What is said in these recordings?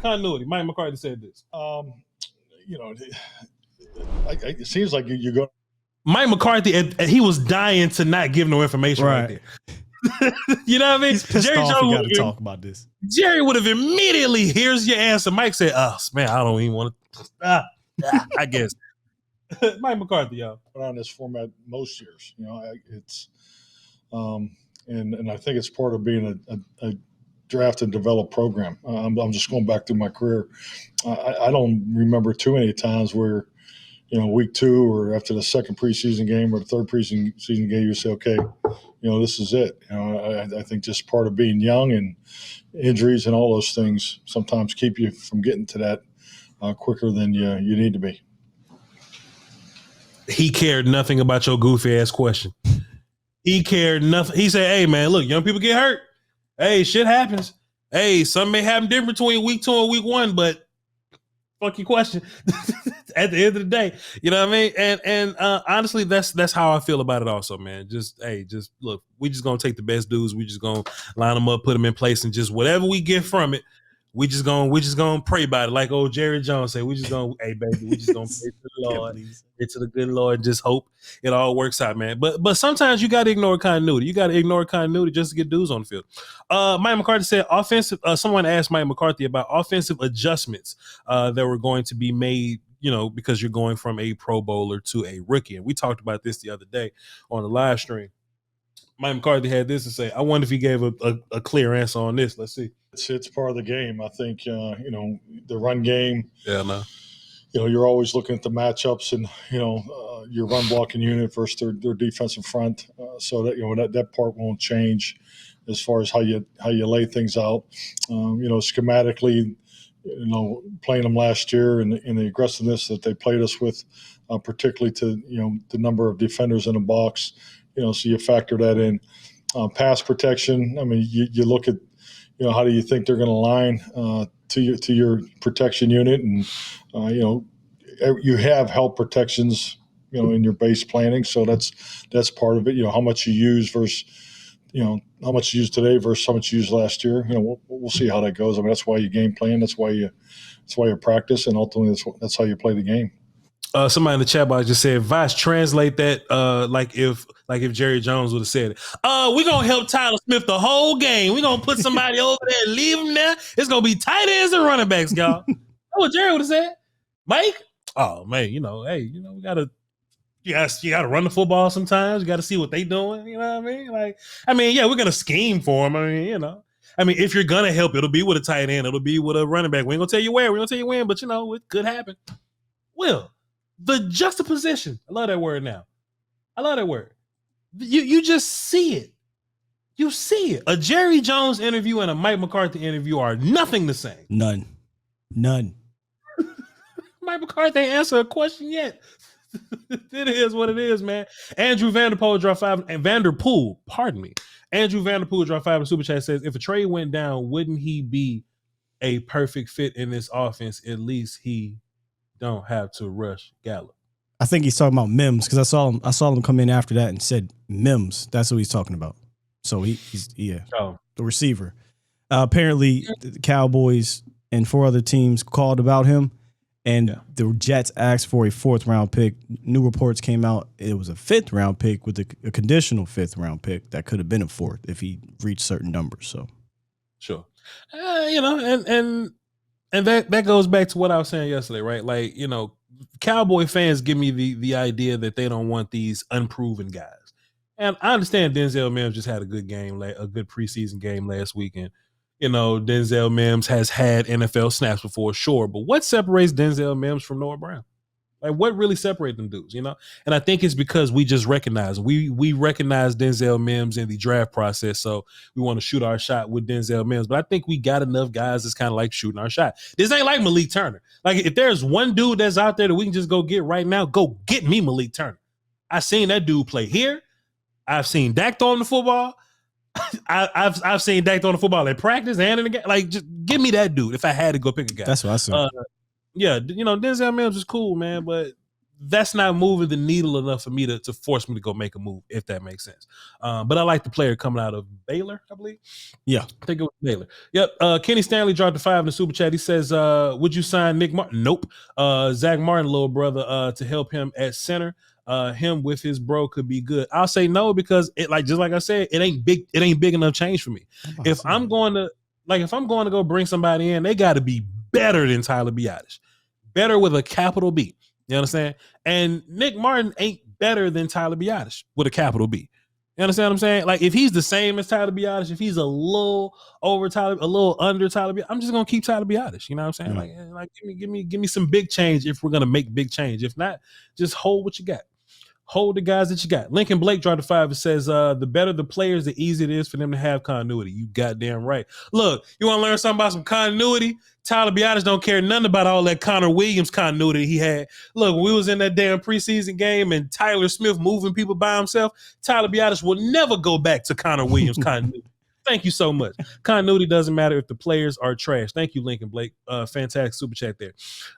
continuity. Mike McCarthy said this. It seems like you go. Mike McCarthy, he was dying to not give no information right there. You know what I mean? He's pissed Jerry off. Jones You got to talk about this. Jerry would have immediately, here's your answer. Mike said, "Oh man, I don't even want to." I guess. Mike McCarthy, y'all. On this format most years, it's and I think it's part of being a draft and develop program. I'm just going back through my career. I don't remember too many times where, week 2 or after the second preseason game or the third preseason game, you say, okay, this is it. I think just part of being young and injuries and all those things sometimes keep you from getting to that quicker than you need to be. He cared nothing about your goofy ass question. He cared nothing. He said, hey man, look, young people get hurt. Hey, shit happens. Hey, something may happen different between week 2 and week 1, but fuck your question. At the end of the day, you know what I mean? And honestly, that's how I feel about it also, man. Just look, we just gonna take the best dudes. We just gonna line them up, put them in place, and just whatever we get from it, we just gonna pray about it. Like old Jerry Jones said, we just gonna, hey baby, we just gonna pray to the Lord, pray to the good Lord, just hope it all works out, man. But sometimes you gotta ignore continuity. You gotta ignore continuity just to get dudes on the field. Mike McCarthy said offensive. Someone asked Mike McCarthy about offensive adjustments that were going to be made, because you're going from a Pro Bowler to a rookie. And we talked about this the other day on the live stream. Mike McCarthy had this to say. I wonder if he gave a clear answer on this. Let's see. It's part of the game. I think, the run game. Yeah, no. You're always looking at the matchups and, your run blocking unit versus their defensive front. So that, that part won't change as far as how you lay things out. Schematically, playing them last year and the aggressiveness that they played us with, particularly to, the number of defenders in the box, so you factor that in. Pass protection, I mean, you look at, how do you think they're going to line to your protection unit? And, you have help protections, in your base planning. So that's part of it, how much you use versus, how much you use today versus how much you used last year. We'll see how that goes. I mean, that's why you game plan. That's why you practice. And ultimately that's how you play the game. Somebody in the chat box just said, Voch, translate that like if Jerry Jones would have said it. We're going to help Tyron Smith the whole game. We're going to put somebody over there and leave him there. It's going to be tight ends and running backs, y'all. That's what Jerry would have said. Mike? Oh, man, we got to you gotta run the football sometimes. You got to see what they doing. You know what I mean? Yeah, we're going to scheme for them. If you're going to help, it'll be with a tight end. It'll be with a running back. We ain't going to tell you where. We ain't going to tell you when, but, it could happen. Well, the juxtaposition. I love that word now. I love that word. You just see it. You see it. A Jerry Jones interview and a Mike McCarthy interview are nothing the same. None. Mike McCarthy ain't answered a question yet. It is what it is, man. Andrew Vanderpool dropped 5. And Vanderpool, pardon me. Andrew Vanderpool dropped 5 in Super Chat says, if a trade went down, wouldn't he be a perfect fit in this offense? At least he don't have to rush Gallup. I think he's talking about Mims because I saw him come in after that and said Mims. That's what he's talking about. So he's the receiver. Apparently the Cowboys and 4 other teams called about him, and the Jets asked for a 4th round pick. New reports came out. It was a 5th round pick with a conditional 5th round pick that could have been a 4th if he reached certain numbers. So sure. And that goes back to what I was saying yesterday, right? Like, Cowboy fans give me the idea that they don't want these unproven guys. And I understand Denzel Mims just had a good game, a good preseason game last weekend. Denzel Mims has had NFL snaps before, sure. But what separates Denzel Mims from Noah Brown? Like, what really separates them dudes, And I think it's because we just recognize we recognize Denzel Mims in the draft process, so we want to shoot our shot with Denzel Mims. But I think we got enough guys that's kind of like shooting our shot. This ain't like Malik Turner. Like, if there's one dude that's out there that we can just go get right now, go get me Malik Turner. I seen that dude play here. I've seen Dak throwing the football. I've seen Dak throwing the football in practice and in the game. Like, just give me that dude if I had to go pick a guy. That's what I said. Denzel Mims is cool, man, but that's not moving the needle enough for me to force me to go make a move, if that makes sense. But I like the player coming out of Baylor, I believe. Yeah. I think it was Baylor. Yep. Kenny Stanley dropped the 5 in the super chat. He says, would you sign Nick Martin? Nope. Zach Martin, little brother, to help him at center. Him with his bro could be good. I'll say no, because just like I said, it ain't big enough change for me. If I'm going to go bring somebody in, they got to be better than Tyler Biadasz. Better with a capital B. You understand? And Nick Martin ain't better than Tyler Biadasz with a capital B. You understand what I'm saying? Like, if he's the same as Tyler Biadasz, if he's a little over Tyler, a little under Tyler Biadasz, I'm just gonna keep Tyler Biadasz. You know what I'm saying? Yeah. Like give me some big change if we're gonna make big change. If not, just hold what you got. Hold the guys that you got. Lincoln Blake dropped the 5 and says, the better the players, the easier it is for them to have continuity. You goddamn right. Look, you want to learn something about some continuity? Tyler Biadasz don't care nothing about all that Connor Williams continuity he had. Look, when we was in that damn preseason game and Tyler Smith moving people by himself, Tyler Biadasz will never go back to Connor Williams continuity. Thank you so much. Continuity doesn't matter if the players are trash. Thank you, Lincoln Blake. Fantastic super chat there.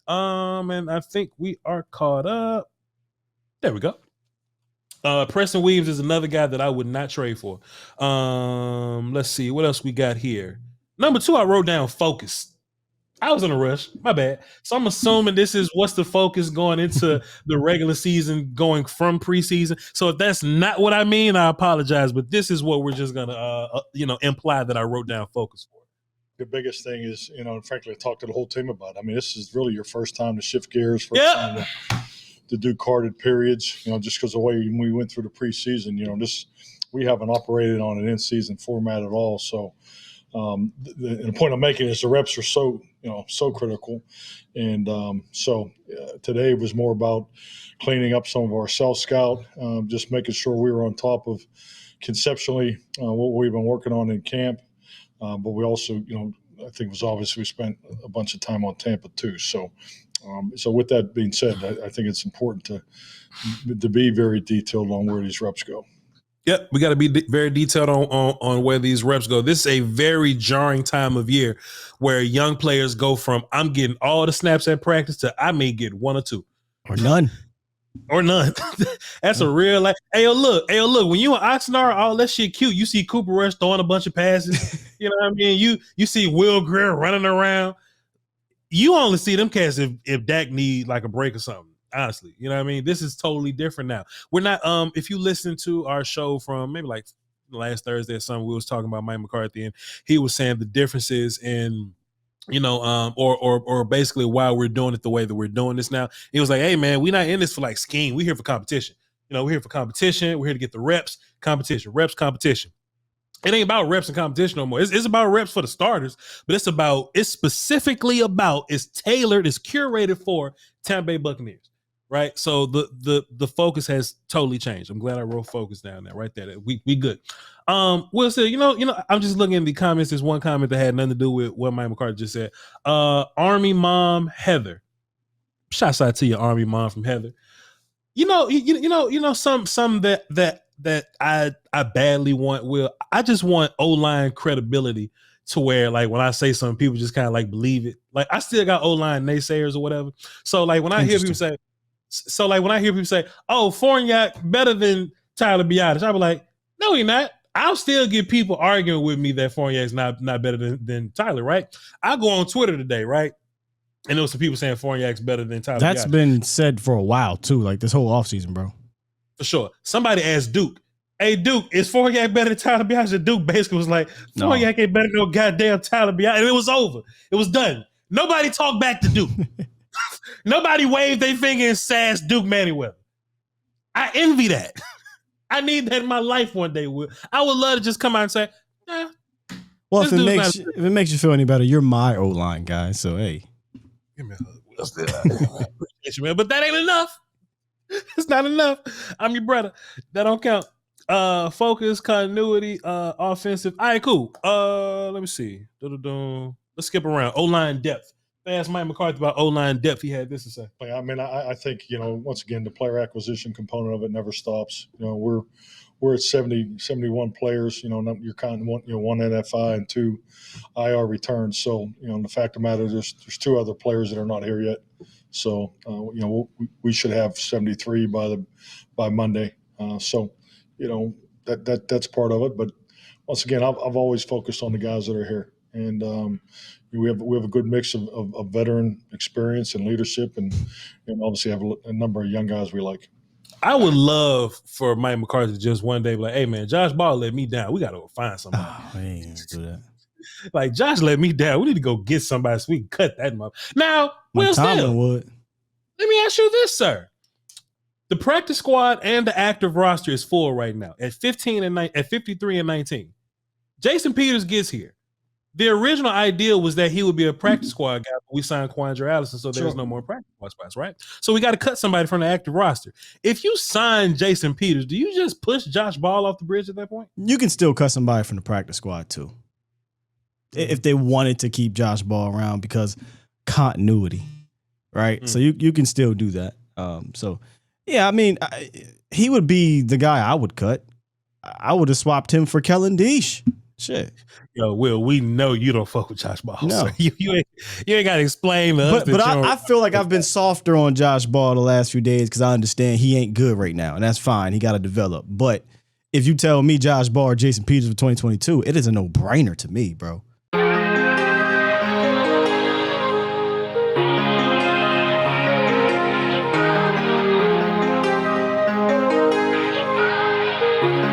And I think we are caught up. There we go. Preston Williams is another guy that I would not trade for. Let's see what else we got here. Number 2, I wrote down focus. I was in a rush. My bad. So I'm assuming this is what's the focus going into the regular season, going from preseason. So if that's not what I mean, I apologize. But this is what we're just gonna, imply that I wrote down focus for. The biggest thing is, and frankly, I talked to the whole team about it. I mean, this is really your first time to shift gears, first time to do carded periods, just because the way we went through the preseason, we haven't operated on an in-season format at all. So the point I'm making is the reps are so critical. And so today was more about cleaning up some of our self-scout, just making sure we were on top of conceptually what we've been working on in camp. But we also, I think it was obvious we spent a bunch of time on Tampa too. So with that being said, I think it's important to be very detailed on where these reps go. Yep, we got to be very detailed on where these reps go. This is a very jarring time of year where young players go from I'm getting all the snaps at practice to I may get 1 or 2 or none. That's a real hey, look, when you in Oxnard, all that shit cute. You see Cooper Rush throwing a bunch of passes. You know what I mean? You see Will Greer running around. You only see them cats if Dak need like a break or something. Honestly, you know what I mean? This is totally different now. We're not if you listen to our show from maybe like last Thursday or something, we was talking about Mike McCarthy, and he was saying the differences in or basically why we're doing it the way that we're doing this now. He was like, hey man, we're not in this for like scheme. We're here for competition. We're here for competition. We're here to get the reps, competition. It ain't about reps and competition no more. It's about reps for the starters, but it's tailored, it's curated for Tampa Bay Buccaneers. Right. So the focus has totally changed. I'm glad I wrote focus down there right there. We good. Will said, I'm just looking at the comments. There's one comment that had nothing to do with what Mike McCarthy just said. Army mom Heather. Shouts out to your Army mom from Heather. Some that I badly want, Will. I just want O-line credibility to where like when I say something, people just kind of like believe it. Like I still got O-line naysayers or whatever. So like when I hear people say, oh, Fournette better than Tyler Biadasz, I'll be like, no, he's not. I'll still get people arguing with me that Fournette's not better than Tyler, right? I go on Twitter today, right? And there was some people saying Fournette's better than Tyler That's Biadasz. Been said for a while, too, like this whole offseason, bro. For sure. Somebody asked Duke, hey, Duke, is Fournette better than Tyler Biadasz? And Duke basically was like, Fournette ain't better than no goddamn Tyler Biadasz. And it was over. It was done. Nobody talked back to Duke. Nobody waved their finger and sassed Duke Manyweather. I envy that. I need that in my life one day, Will. I would love to just come out and say, well, if it makes you feel any better, you're my O-line guy. So, hey. Give me a hug, Will. Appreciate you, man. But that ain't enough. It's not enough. I'm your brother. That don't count. Focus, continuity, offensive. All right, cool. Let me see. Let's skip around. O-line depth. I asked Mike McCarthy about O-line depth. He had this to say. I mean, I think, once again, the player acquisition component of it never stops. We're at 71 players, you're counting one NFI and 2 IR returns. So, the fact of the matter is there's 2 other players that are not here yet. So we should have 73 by Monday. So that's part of it. But once again, I've always focused on the guys that are here, and we have a good mix of veteran experience and leadership, and obviously have a number of young guys we like. I would love for Mike McCarthy to just one day be like, "Hey man, Josh Ball let me down. We got to go find somebody." Oh, man, do that. Like, Josh let me down. We need to go get somebody so we can cut that mother. Now, Will Steele, would. Let me ask you this, sir. The practice squad and the active roster is full right now at 53 and 19. Jason Peters gets here. The original idea was that he would be a practice squad guy, but we signed Quandre Allison, so there's no more practice squad spots, right? So we got to cut somebody from the active roster. If you sign Jason Peters, do you just push Josh Ball off the bridge at that point? You can still cut somebody from the practice squad too, if they wanted to keep Josh Ball around, because continuity, right? So you can still do that. So yeah, I mean, he would be the guy I would cut. I would have swapped him for Kellen Deesh. Shit. Yo, Will, we know you don't fuck with Josh Ball. No. So you ain't got to explain to us. But I feel like I've been softer on Josh Ball the last few days because I understand he ain't good right now, and that's fine. He got to develop. But if you tell me Josh Ball or Jason Peters for 2022, it is a no-brainer to me, bro.